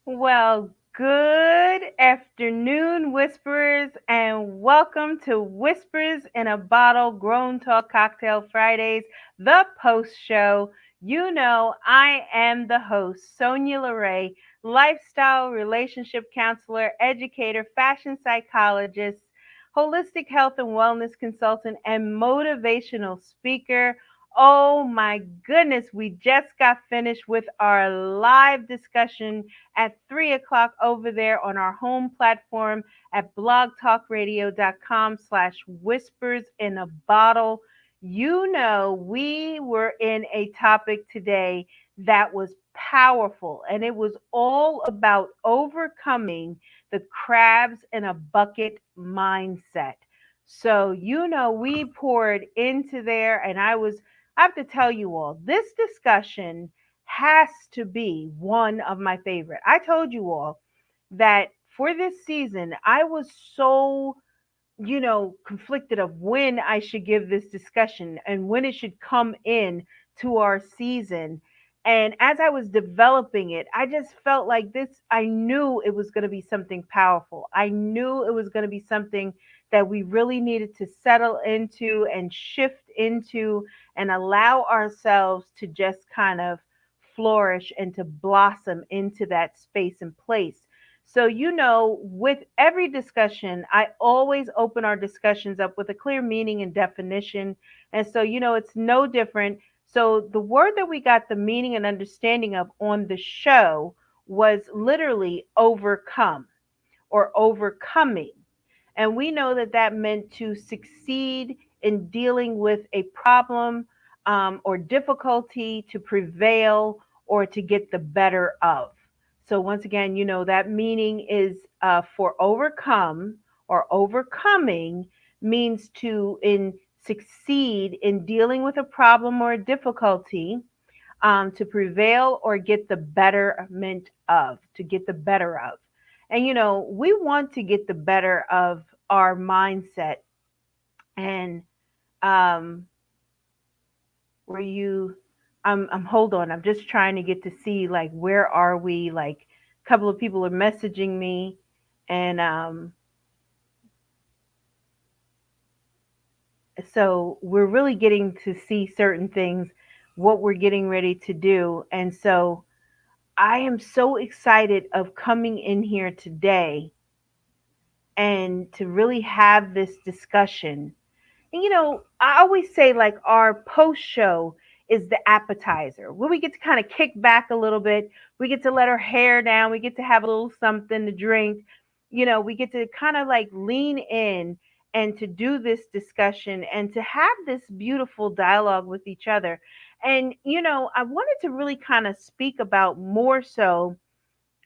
Well, good afternoon, Whisperers, and welcome to Whispers in a Bottle Grown Talk Cocktail Fridays, the post show. You know, I am the host, Sonya lifestyle relationship counselor, educator, fashion psychologist, holistic health and wellness consultant, and motivational speaker. Oh my goodness, we just got finished with our live discussion at 3 o'clock over there on our home platform at blogtalkradio.com/whispers in a bottle. You know, we were in a topic today that was powerful, and it was all about overcoming the crabs in a bucket mindset. So, we poured into there, and I have to tell you all, this discussion has to be one of my favorite. I told you all that for this season, I was so, conflicted of when I should give this discussion and when it should come in to our season. And as I was developing it, I just felt like I knew it was going to be something powerful. I knew it was going to be something that we really needed to settle into and shift into and allow ourselves to just kind of flourish and to blossom into that space and place. So, with every discussion, I always open our discussions up with a clear meaning and definition. And so, it's no different. So, the word that we got the meaning and understanding of on the show was literally overcome or overcoming. And we know that that meant to succeed in dealing with a problem or difficulty, to prevail, or to get the better of. So, once again, that meaning is for overcome or overcoming means to succeed in dealing with a problem or a difficulty, to prevail or get the betterment of, to get the better of. And we want to get the better of our mindset. And um, were you? I'm hold on. I'm just trying to get to see like where are we? Like a couple of people are messaging me, and so we're really getting to see certain things, what we're getting ready to do, and so I am so excited of coming in here today and to really have this discussion. And I always say like our post show is the appetizer where we get to kind of kick back a little bit. We get to let our hair down. We get to have a little something to drink. We get to kind of like lean in and to do this discussion and to have this beautiful dialogue with each other. And, I wanted to really kind of speak about more so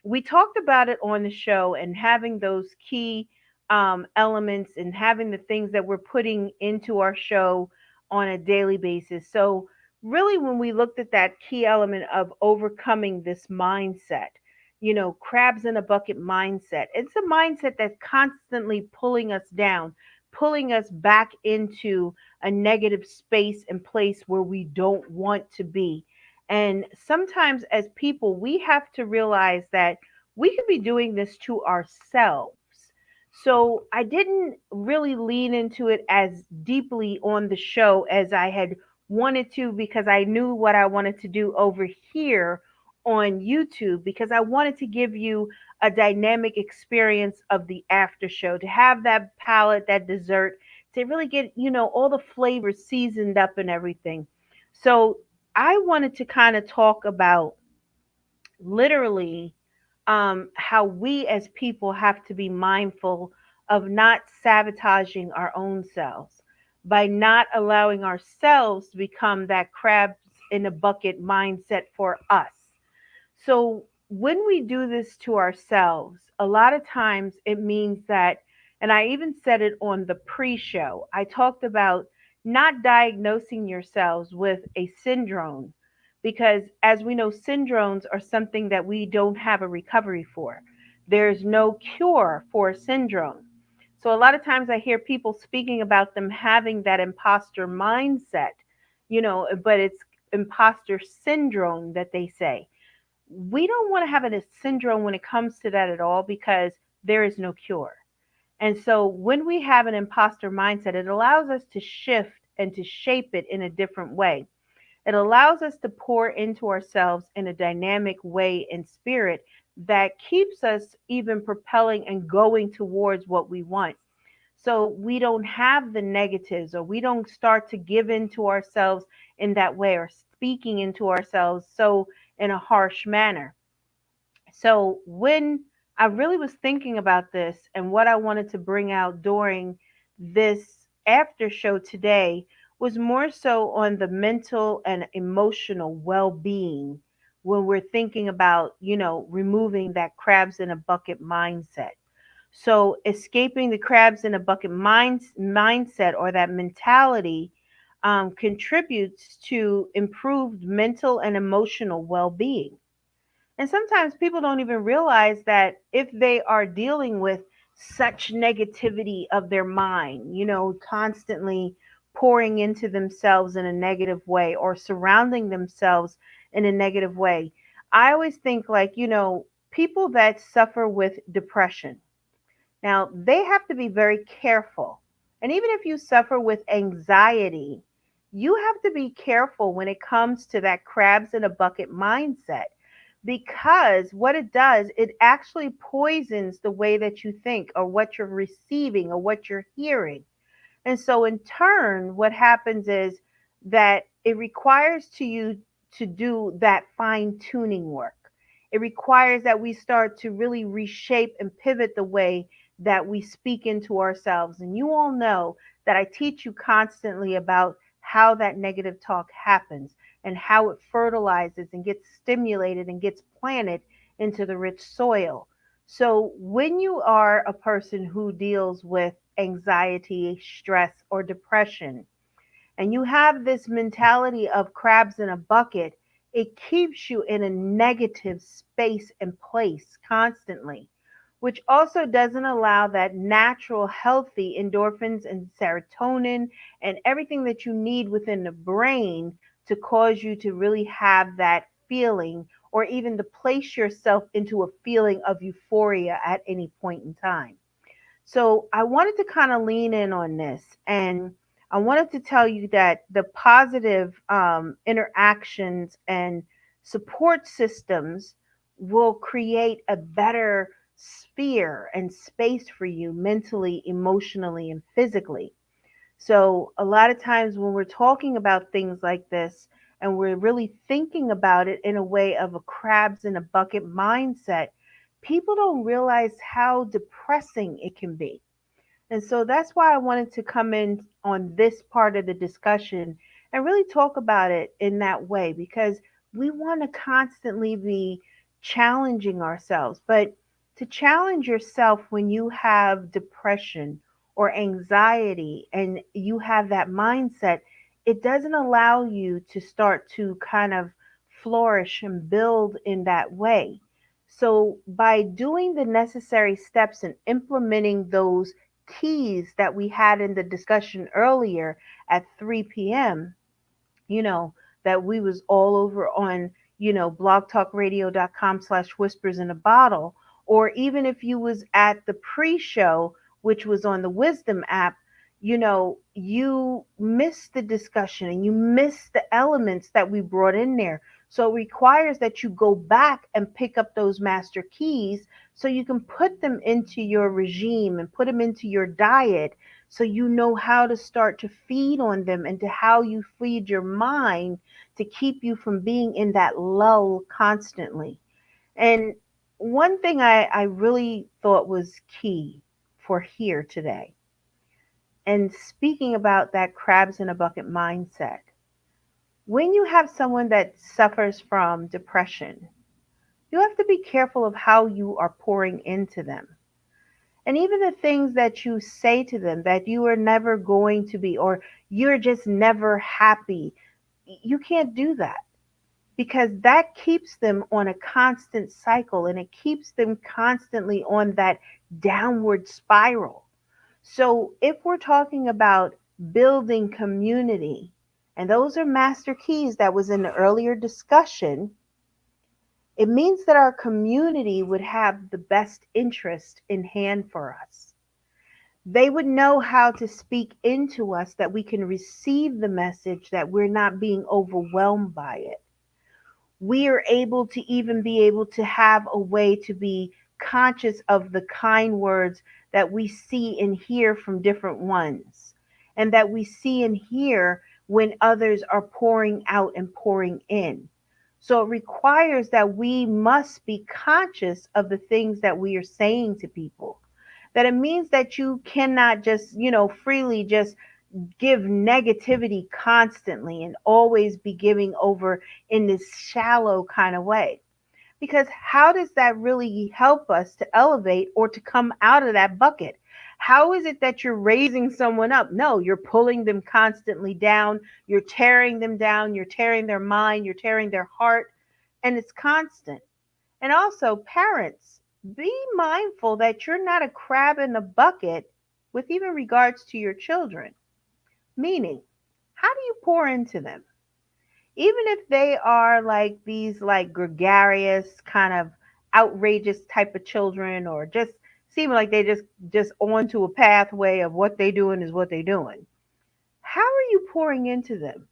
we talked about it on the show and having those key elements and having the things that we're putting into our show on a daily basis. So, really, when we looked at that key element of overcoming this mindset, crabs in a bucket mindset, it's a mindset that's constantly pulling us down, pulling us back into a negative space and place where we don't want to be. And sometimes, as people, we have to realize that we could be doing this to ourselves. So I didn't really lean into it as deeply on the show as I had wanted to because I knew what I wanted to do over here on YouTube because I wanted to give you a dynamic experience of the after show, to have that palate, that dessert, to really get, all the flavors seasoned up and everything. So I wanted to kind of talk about literally how we as people have to be mindful of not sabotaging our own selves by not allowing ourselves to become that crabs in a bucket mindset for us. So when we do this to ourselves, a lot of times it means that, and I even said it on the pre show, I talked about not diagnosing yourselves with a syndrome because, as we know, syndromes are something that we don't have a recovery for. There's no cure for a syndrome. So, a lot of times I hear people speaking about them having that imposter mindset, but it's imposter syndrome that they say. we don't want to have a syndrome when it comes to that at all because there is no cure. And so when we have an imposter mindset, it allows us to shift and to shape it in a different way. It allows us to pour into ourselves in a dynamic way and spirit that keeps us even propelling and going towards what we want. So we don't have the negatives, or we don't start to give into ourselves in that way, or speaking into ourselves so in a harsh manner. So when I really was thinking about this and what I wanted to bring out during this after show today was more so on the mental and emotional well-being when we're thinking about, removing that crabs in a bucket mindset. So escaping the crabs in a bucket mindset, or that mentality, contributes to improved mental and emotional well-being. And sometimes people don't even realize that if they are dealing with such negativity of their mind, constantly pouring into themselves in a negative way or surrounding themselves in a negative way. I always think like, people that suffer with depression. Now, they have to be very careful. And even if you suffer with anxiety, you have to be careful when it comes to that crabs in a bucket mindset, because what it does, it actually poisons the way that you think or what you're receiving or what you're hearing. And so in turn, what happens is that it requires to you to do that fine tuning work. It requires that we start to really reshape and pivot the way that we speak into ourselves. And you all know that I teach you constantly about how that negative talk happens and how it fertilizes and gets stimulated and gets planted into the rich soil. So when you are a person who deals with anxiety, stress, or depression, and you have this mentality of crabs in a bucket, it keeps you in a negative space and place constantly, which also doesn't allow that natural, healthy endorphins and serotonin and everything that you need within the brain to cause you to really have that feeling, or even to place yourself into a feeling of euphoria at any point in time. So I wanted to kind of lean in on this, and I wanted to tell you that the positive interactions and support systems will create a better sphere and space for you mentally, emotionally, and physically. So, a lot of times when we're talking about things like this and we're really thinking about it in a way of a crabs in a bucket mindset, people don't realize how depressing it can be. And so that's why I wanted to come in on this part of the discussion and really talk about it in that way, because we want to constantly be challenging ourselves. But to challenge yourself when you have depression or anxiety and you have that mindset, it doesn't allow you to start to kind of flourish and build in that way. So, by doing the necessary steps and implementing those keys that we had in the discussion earlier at 3 p.m., you know, that we was all over on, blogtalkradio.com/whispers in a bottle, or even if you was at the pre-show, which was on the Wisdom app, you missed the discussion and you missed the elements that we brought in there. So it requires that you go back and pick up those master keys so you can put them into your regime and put them into your diet, so you know how to start to feed on them and to how you feed your mind to keep you from being in that lull constantly. And one thing I really thought was key for here today, and speaking about that crabs in a bucket mindset, when you have someone that suffers from depression, you have to be careful of how you are pouring into them. And even the things that you say to them that you are never going to be, or you're just never happy, you can't do that, because that keeps them on a constant cycle and it keeps them constantly on that downward spiral. So if we're talking about building community, and those are master keys that was in the earlier discussion, It means that our community would have the best interest in hand for us. They would know how to speak into us that we can receive the message, that we're not being overwhelmed by it. We are able to even be able to have a way to be conscious of the kind words that we see and hear from different ones, and that we see and hear when others are pouring out and pouring in. So it requires that we must be conscious of the things that we are saying to people. That it means that you cannot just, freely just give negativity constantly and always be giving over in this shallow kind of way. Because how does that really help us to elevate or to come out of that bucket? How is it that you're raising someone up? No, you're pulling them constantly down. You're tearing them down. You're tearing their mind. You're tearing their heart. And it's constant. And also, parents, be mindful that you're not a crab in the bucket with even regards to your children. Meaning, how do you pour into them? Even if they are like these like gregarious kind of outrageous type of children, or just seem like they just onto a pathway of what they doing is what they doing. How are you pouring into them?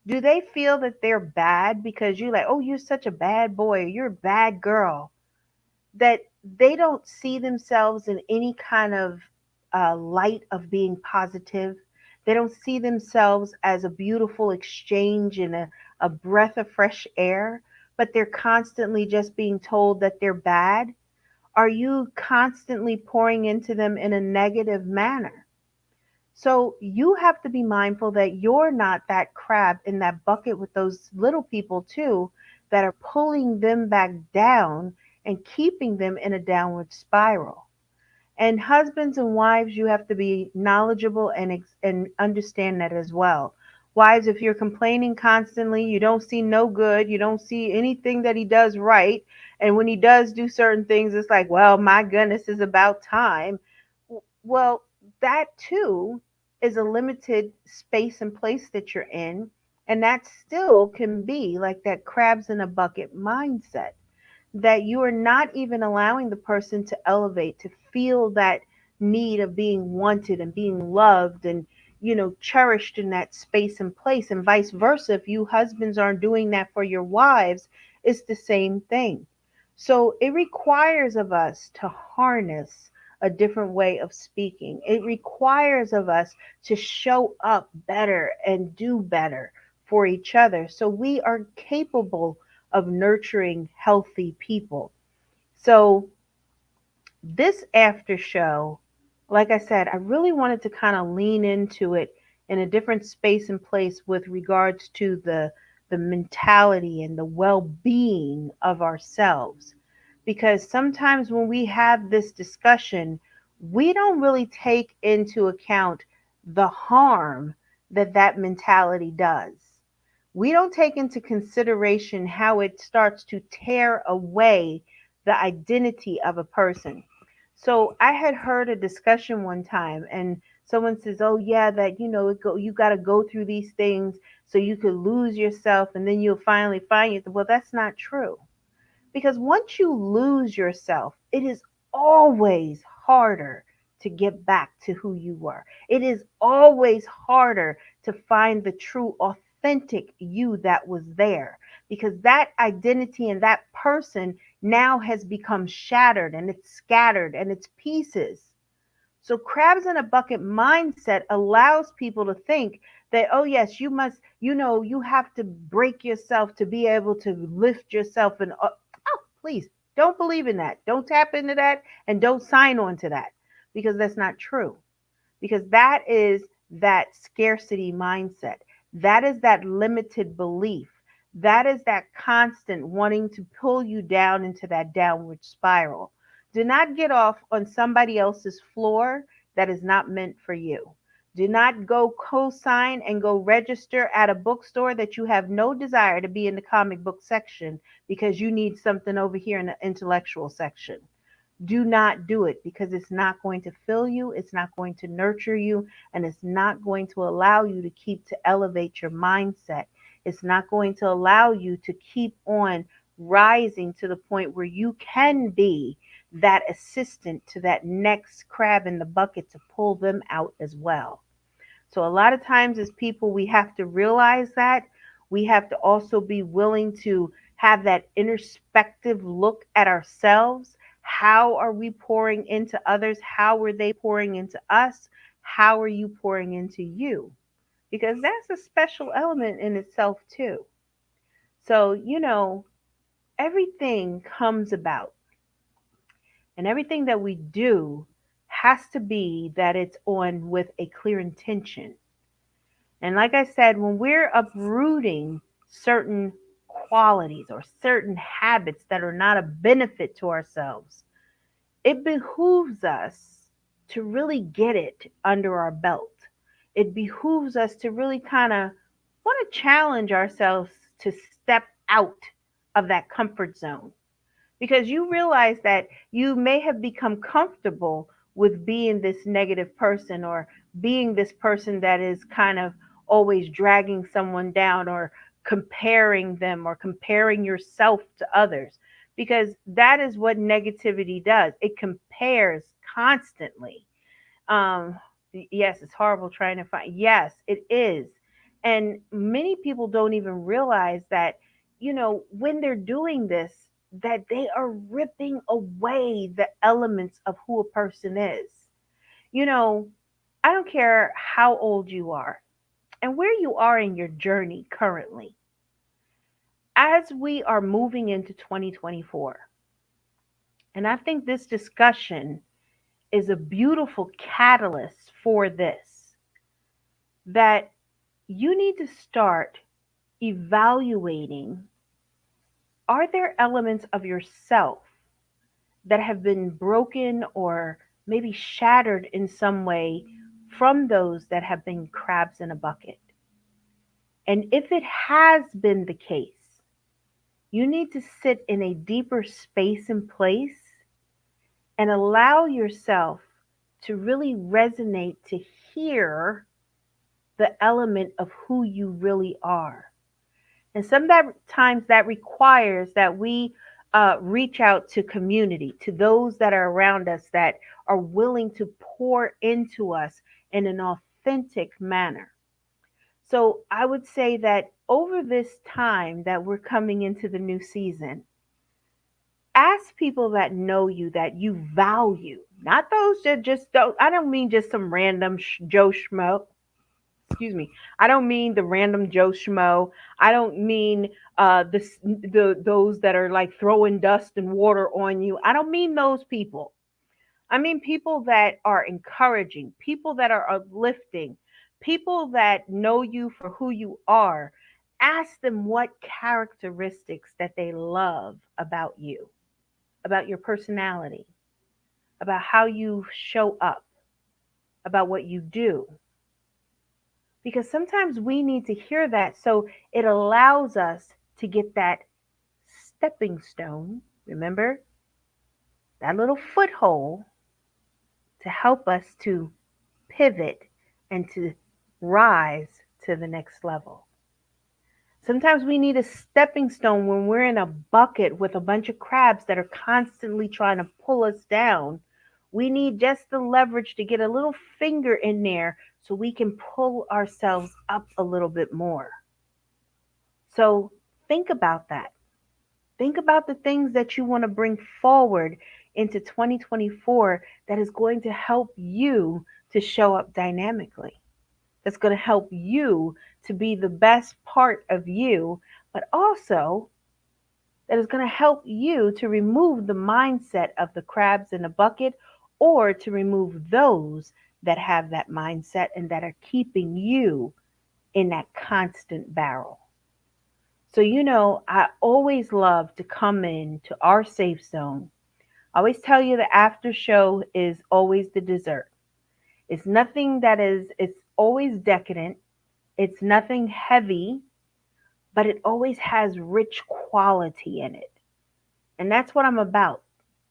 Do they feel that they're bad because you're like, oh, you're such a bad boy, or you're a bad girl? That they don't see themselves in any kind of light of being positive. They don't see themselves as a beautiful exchange and a breath of fresh air, but they're constantly just being told that they're bad. Are you constantly pouring into them in a negative manner? So you have to be mindful that you're not that crab in that bucket with those little people too, that are pulling them back down and keeping them in a downward spiral. And husbands and wives, you have to be knowledgeable and understand that as well. Wives, if you're complaining constantly, you don't see no good, you don't see anything that he does right, and when he does do certain things, it's like, well, my goodness, it's about time. Well, that too is a limited space and place that you're in, and that still can be like that crabs in a bucket mindset, that you are not even allowing the person to elevate, to feel that need of being wanted and being loved and, cherished in that space and place. And vice versa, if you husbands aren't doing that for your wives, it's the same thing. So it requires of us to harness a different way of speaking. It requires of us to show up better and do better for each other so we are capable of nurturing healthy people. So, this after show, like I said, I really wanted to kind of lean into it in a different space and place with regards to the mentality and the well-being of ourselves. Because sometimes when we have this discussion, we don't really take into account the harm that that mentality does. We don't take into consideration how it starts to tear away the identity of a person. So I had heard a discussion one time, and someone says, "Oh yeah, that you got to go through these things so you could lose yourself, and then you'll finally find it." Well, that's not true, because once you lose yourself, it is always harder to get back to who you were. It is always harder to find the true, authentic you that was there, because that identity and that person now has become shattered and it's scattered and it's pieces. So crabs in a bucket mindset allows people to think that, oh yes, you must, you have to break yourself to be able to lift yourself and oh, please don't believe in that. Don't tap into that and don't sign on to that, because that's not true. Because that is that scarcity mindset. That is that limited belief. That is that constant wanting to pull you down into that downward spiral. Do not get off on somebody else's floor that is not meant for you. Do not go co-sign and go register at a bookstore that you have no desire to be in the comic book section because you need something over here in the intellectual section. Do not do it, because it's not going to fill you, it's not going to nurture you, and it's not going to allow you to keep to elevate your mindset. It's not going to allow you to keep on rising to the point where you can be that assistant to that next crab in the bucket to pull them out as well. So, a lot of times, as people, we have to realize that. We have to also be willing to have that introspective look at ourselves. How are we pouring into others? How are they pouring into us? How are you pouring into you? Because that's a special element in itself, too. So, everything comes about, and everything that we do has to be that it's on with a clear intention. And like I said, when we're uprooting certain qualities or certain habits that are not a benefit to ourselves, it behooves us to really get it under our belt. It behooves us to really kind of want to challenge ourselves to step out of that comfort zone, because you realize that you may have become comfortable with being this negative person, or being this person that is kind of always dragging someone down, or comparing them, or comparing yourself to others, because that is what negativity does. It compares constantly. um yes, it's horrible trying to find. Yes, it is. And many people don't even realize that, when they're doing this, that they are ripping away the elements of who a person is. you know I don't care how old you are and where you are in your journey currently. As we are moving into 2024, and I think this discussion is a beautiful catalyst for this, that you need to start evaluating, are there elements of yourself that have been broken or maybe shattered in some way from those that have been crabs in a bucket? And if it has been the case, you need to sit in a deeper space and place and allow yourself to really resonate, to hear the element of who you really are. And sometimes that requires that we reach out to community, to those that are around us that are willing to pour into us in an authentic manner. So I would say that over this time that we're coming into the new season, ask people that know you, that you value, not those that just don't. I don't mean just some random Joe Schmo. Excuse me. I don't mean the random Joe Schmo. I don't mean the those that are like throwing dust and water on you. I don't mean those people. I mean people that are encouraging, people that are uplifting, people that know you for who you are. Ask them what characteristics that they love about you, about your personality, about how you show up, about what you do, because sometimes we need to hear that, so it allows us to get that stepping stone, remember, that little foothold to help us to pivot and to rise to the next level. Sometimes we need a stepping stone when we're in a bucket with a bunch of crabs that are constantly trying to pull us down. We need just the leverage to get a little finger in there so we can pull ourselves up a little bit more. So think about that. Think about the things that you want to bring forward into 2024 that is going to help you to show up dynamically. That's going to help you to be the best part of you, but also that is going to help you to remove the mindset of the crabs in the bucket, or to remove those that have that mindset and that are keeping you in that constant barrel. So, I always love to come in to our safe zone. I always tell you the after show is always the dessert. It's nothing it's always decadent. It's nothing heavy, but it always has rich quality in it. And that's what I'm about.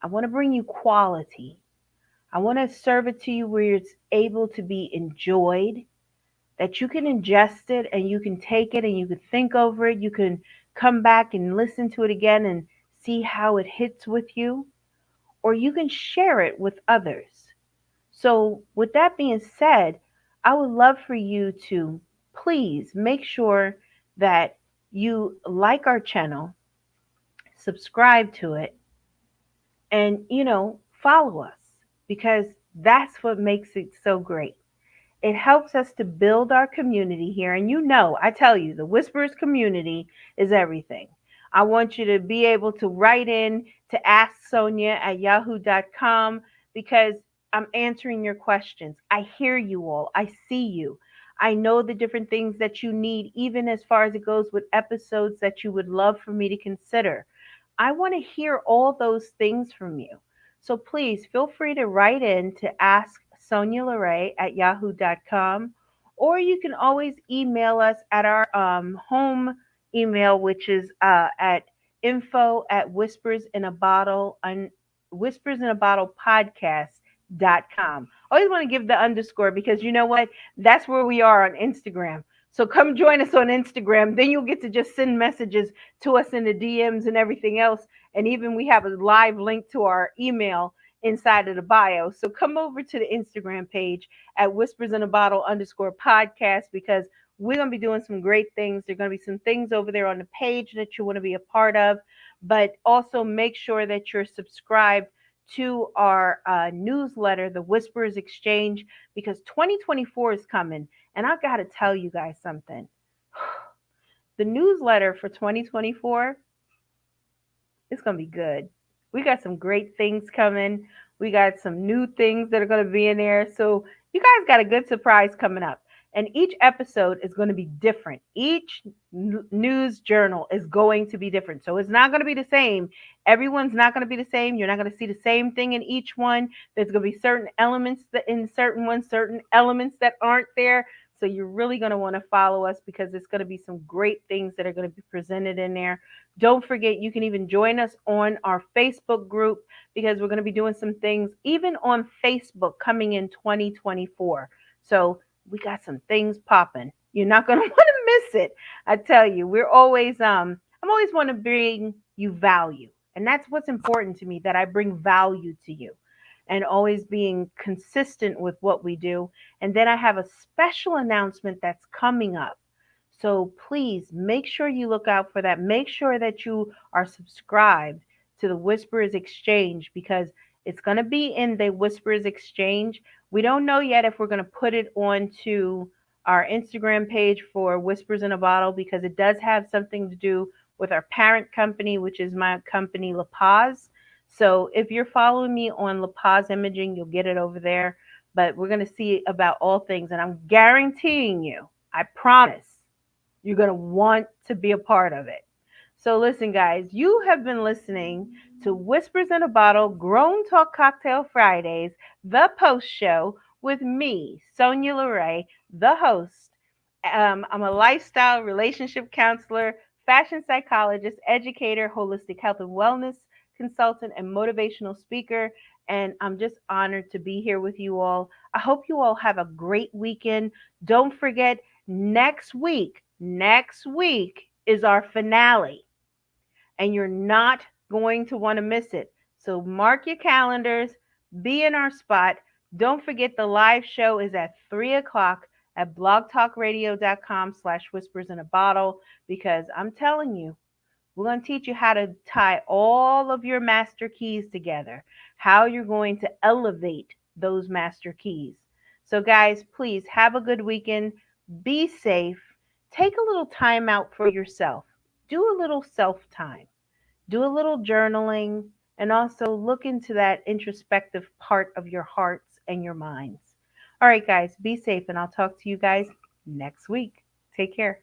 I want to bring you quality. I want to serve it to you where it's able to be enjoyed, that you can ingest it and you can take it and you can think over it. You can come back and listen to it again and see how it hits with you, or you can share it with others. So, with that being said, I would love for you to please make sure that you like our channel, subscribe to it, and, follow us because that's what makes it so great. It helps us to build our community here. And I tell you, the Whispers community is everything. I want you to be able to write in to asksonyalarae@yahoo.com because I'm answering your questions. I hear you all. I see you. I know the different things that you need, even as far as it goes with episodes that you would love for me to consider. I want to hear all those things from you. So please feel free to write in to asksonyalarae@yahoo.com, or you can always email us at our home email, which is at info@whispersinabottle and whispersinabottle.podcast.com. Always want to give the underscore because you know what? That's where we are on Instagram. So come join us on Instagram. Then you'll get to just send messages to us in the DMs and everything else. And even we have a live link to our email inside of the bio. So come over to the Instagram page at whispers in a bottle underscore podcast because we're going to be doing some great things. There are going to be some things over there on the page that you want to be a part of, but also make sure that you're subscribed to our newsletter, the Whispers Exchange, because 2024 is coming. And I've got to tell you guys something. The newsletter for 2024, it's going to be good. We got some great things coming. We got some new things that are going to be in there. So you guys got a good surprise coming up. And each episode is going to be different. Each news journal is going to be different. So it's not going to be the same. Everyone's not going to be the same. You're not going to see the same thing in each one. There's going to be certain elements that in certain ones, certain elements that aren't there. So you're really going to want to follow us because it's going to be some great things that are going to be presented in there. Don't forget, you can even join us on our Facebook group because we're going to be doing some things even on Facebook coming in 2024. So we got some things popping. You're not going to want to miss it. I tell you, I'm always want to bring you value. And that's what's important to me, that I bring value to you and always being consistent with what we do. And then I have a special announcement that's coming up. So please make sure you look out for that. Make sure that you are subscribed to the Whispers Exchange because it's going to be in the Whispers Exchange. We don't know yet if we're going to put it onto our Instagram page for Whispers in a Bottle because it does have something to do with our parent company, which is my company, LaPaz. So if you're following me on LaPaz Imaging, you'll get it over there. But we're going to see about all things. And I'm guaranteeing you, I promise, you're going to want to be a part of it. So listen, guys, you have been listening to Whispers in a Bottle, Grown Talk Cocktail Fridays, the post show with me, Sonya LaRae, the host. I'm a lifestyle relationship counselor, fashion psychologist, educator, holistic health and wellness consultant, and motivational speaker. And I'm just honored to be here with you all. I hope you all have a great weekend. Don't forget, next week is our finale, and you're not going to want to miss it. So mark your calendars, be in our spot. Don't forget the live show is at 3 o'clock at blogtalkradio.com/whispers in a bottle because I'm telling you, we're going to teach you how to tie all of your master keys together, how you're going to elevate those master keys. So, guys, please have a good weekend. Be safe. Take a little time out for yourself. Do a little self time. Do a little journaling and also look into that introspective part of your hearts and your minds. All right, guys, be safe, and I'll talk to you guys next week. Take care.